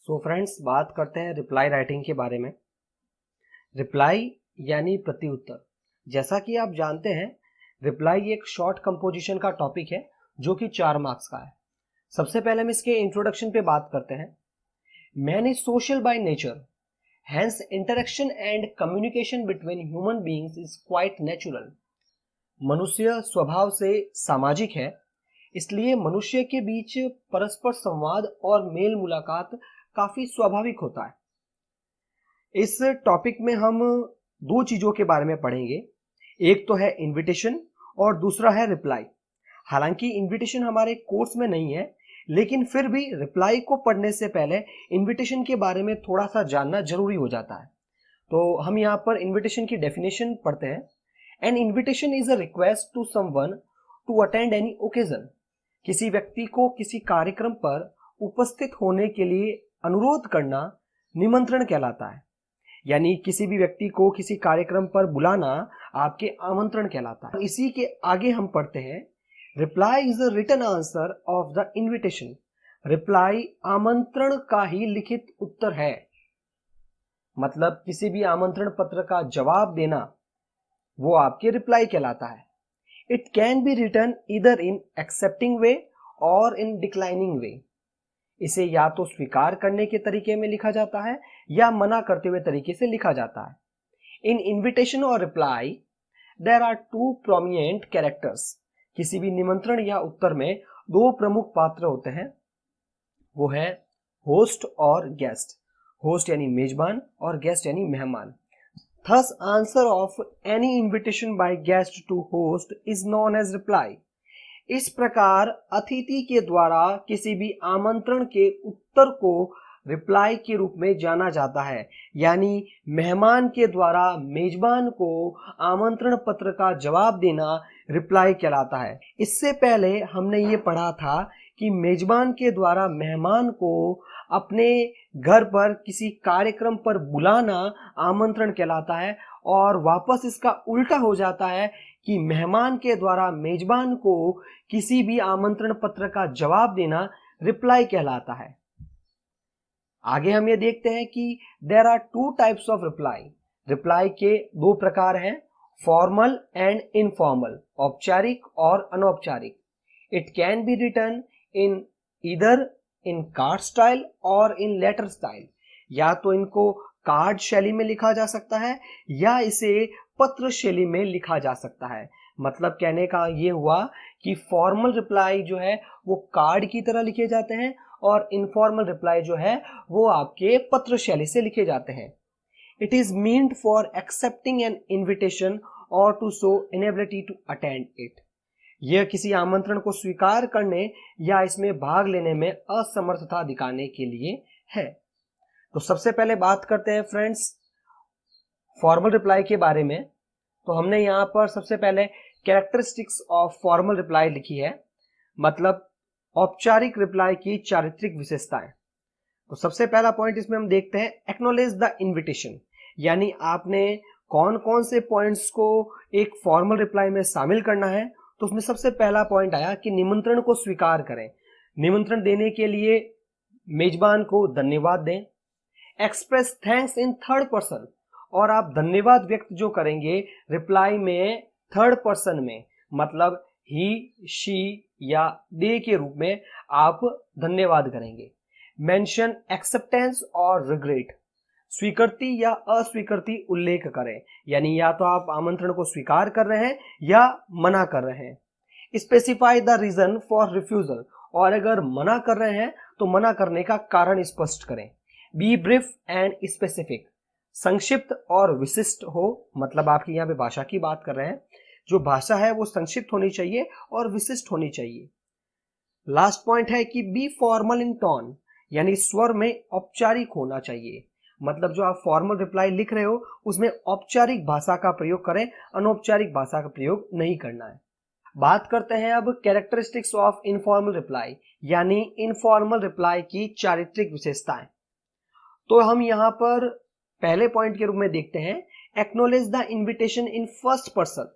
So friends, बात करते हैं रिप्लाई राइटिंग के बारे में। रिप्लाई यानी प्रत्युत्तर। जैसा कि आप जानते हैं, रिप्लाई एक शॉर्ट कंपोजिशन का टॉपिक है जो कि 4 मार्क्स का है। सबसे पहले हम इसके इंट्रोडक्शन पे बात करते हैं। Man is social by nature, hence interaction and communication between human beings is quite natural. मनुष्य स्वभाव से सामाजिक है, इसलिए मनुष्य के बीच परस्पर संवाद और मेल मुलाकात काफी स्वाभाविक होता है। इस टॉपिक में हम 2 चीजों के बारे में पढ़ेंगे। एक तो है इनविटेशन और दूसरा है रिप्लाई। हालांकि इनविटेशन हमारे कोर्स में नहीं है, लेकिन फिर भी रिप्लाई को पढ़ने से पहले इनविटेशन के बारे में थोड़ा सा जानना जरूरी हो जाता है। तो हम यहाँ पर इनविटेशन की डेफिनेशन पढ़ते हैं। An invitation is a request to someone to attend any occasion. किसी व्यक्ति को किसी कार्यक्रम पर उपस्थित होने के लिए अनुरोध करना निमंत्रण कहलाता है। यानी किसी भी व्यक्ति को किसी कार्यक्रम पर बुलाना आपके आमंत्रण कहलाता है। इसी के आगे हम पढ़ते हैं, reply is the written answer of the invitation. Reply आमंत्रण का ही लिखित उत्तर है। मतलब किसी भी आमंत्रण पत्र का जवाब देना वो आपके रिप्लाई कहलाता है। It can be written either in accepting way और इन डिक्लाइनिंग वे। इसे या तो स्वीकार करने के तरीके में लिखा जाता है या मना करते हुए तरीके से लिखा जाता है। इन इनविटेशन और reply there are 2 prominent characters. किसी भी निमंत्रण या उत्तर में 2 प्रमुख पात्र होते हैं, वो है होस्ट और गेस्ट। होस्ट यानी मेजबान और गेस्ट यानी मेहमान। Thus, answer of any invitation by guest to host is known as reply. इस प्रकार अतिथि के द्वारा किसी भी आमंत्रण के उत्तर को रिप्लाई के रूप में जाना जाता है। यानी मेहमान के द्वारा मेजबान को आमंत्रण पत्र का जवाब देना रिप्लाई कहलाता है। इससे पहले हमने ये पढ़ा था कि मेजबान के द्वारा मेहमान को अपने घर पर किसी कार्यक्रम पर बुलाना आमंत्रण कहलाता है, और वापस इसका उल्टा हो जाता है कि मेहमान के द्वारा मेजबान को किसी भी आमंत्रण पत्र का जवाब देना रिप्लाई कहलाता है। आगे हम ये देखते हैं कि there are 2 types of reply. Reply के 2 प्रकार हैं, फॉर्मल एंड इनफॉर्मल, औपचारिक और अनौपचारिक। It can be written in either in card style और इन लेटर स्टाइल। या तो इनको कार्ड शैली में लिखा जा सकता है या इसे पत्र शैली में लिखा जा सकता है। मतलब कहने का ये हुआ कि फॉर्मल रिप्लाई जो है वो कार्ड की तरह लिखे जाते हैं और इनफॉर्मल रिप्लाई जो है वो आपके पत्र शैली से लिखे जाते हैं। It is meant for accepting an invitation और to show inability to attend it. यह किसी आमंत्रण को स्वीकार करने या इसमें भाग लेने में असमर्थता दिखाने के लिए है। तो सबसे पहले बात करते हैं फ्रेंड्स फॉर्मल रिप्लाई के बारे में। तो हमने यहाँ पर सबसे पहले कैरेक्टरिस्टिक्स ऑफ फॉर्मल रिप्लाई लिखी है, मतलब औपचारिक रिप्लाई की चारित्रिक विशेषताएं। तो सबसे पहला पॉइंट इसमें हम देखते हैं, एक्नॉलेज द इन्विटेशन। यानी आपने कौन कौन से पॉइंट्स को एक फॉर्मल रिप्लाई में शामिल करना है। तो उसमें सबसे पहला पॉइंट आया कि निमंत्रण को स्वीकार करें। निमंत्रण देने के लिए मेजबान को धन्यवाद दें। Express thanks in third person, और आप धन्यवाद व्यक्त जो करेंगे रिप्लाई में थर्ड पर्सन में, मतलब ही, शी या दे के रूप में आप धन्यवाद करेंगे। मेंशन एक्सेप्टेंस और रिग्रेट, स्वीकृति या अस्वीकृति उल्लेख करें। यानी या तो आप आमंत्रण को स्वीकार कर रहे हैं या मना कर रहे हैं। Specify the reason for refusal, और अगर मना कर रहे हैं तो मना करने का कारण स्पष्ट करें। बी ब्रीफ एंड स्पेसिफिक, संक्षिप्त और विशिष्ट हो। मतलब आपकी यहाँ पे भाषा की बात कर रहे हैं, जो भाषा है वो संक्षिप्त होनी चाहिए और विशिष्ट होनी चाहिए। लास्ट पॉइंट है कि बी फॉर्मल इन टोन, यानी स्वर में औपचारिक होना चाहिए। मतलब जो आप फॉर्मल रिप्लाई लिख रहे हो उसमें औपचारिक भाषा का प्रयोग करें, अनौपचारिक भाषा का प्रयोग नहीं करना है। बात करते हैं अब कैरेक्टरिस्टिक्स ऑफ इनफॉर्मल रिप्लाई, यानी इनफॉर्मल रिप्लाई की चारित्रिक विशेषताएं। तो हम यहाँ पर पहले पॉइंट के रूप में देखते हैं, acknowledge the invitation in first person.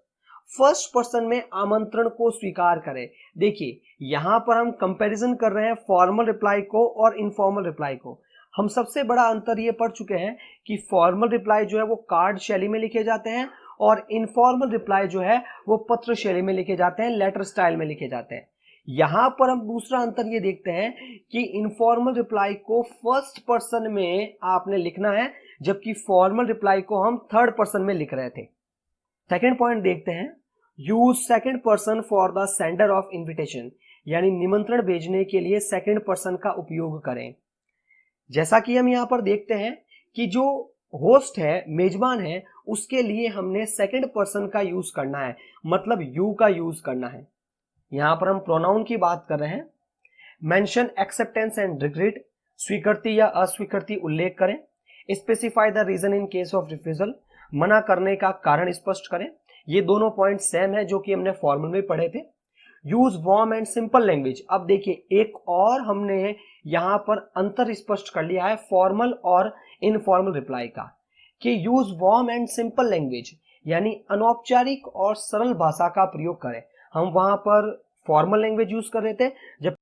First person में आमंत्रण को स्वीकार करें। देखिए यहां पर हम कंपैरिजन कर रहे हैं फॉर्मल रिप्लाई को और इनफॉर्मल रिप्लाई को। हम सबसे बड़ा अंतर ये पढ़ चुके हैं कि फॉर्मल रिप्लाई जो है वो कार्ड शैली में लिखे जाते हैं और इनफॉर्मल रिप्लाई जो है वो पत्र शैली में लिखे जाते हैं, लेटर स्टाइल में लिखे जाते हैं। यहां पर हम दूसरा अंतर ये देखते हैं कि इनफॉर्मल रिप्लाई को फर्स्ट पर्सन में आपने लिखना है, जबकि फॉर्मल रिप्लाई को हम थर्ड पर्सन में लिख रहे थे। सेकेंड पॉइंट देखते हैं, use second person for the sender of invitation, यानी निमंत्रण भेजने के लिए सेकेंड पर्सन का उपयोग करें। जैसा कि हम यहां पर देखते हैं कि जो होस्ट है, मेजबान है, उसके लिए हमने सेकेंड पर्सन का यूज करना है, मतलब यू का यूज करना है। यहां पर हम प्रोनाउन की बात कर रहे हैं। मेंशन एक्सेप्टेंस एंड रिग्रेट, स्वीकृति या अस्वीकृति उल्लेख करें। Specify the reason in case of refusal, मना करने का कारण स्पष्ट करें। ये दोनों पॉइंट सेम है जो कि हमने फॉर्मल में पढ़े थे। Use warm and simple language, अब देखिए एक और हमने यहां पर अंतर स्पष्ट कर लिया है फॉर्मल और इनफॉर्मल रिप्लाई का, कि use warm and simple language यानी अनौपचारिक और सरल भाषा का प्रयोग करें। हम वहां पर फॉर्मल लैंग्वेज यूज कर रहे थे, जब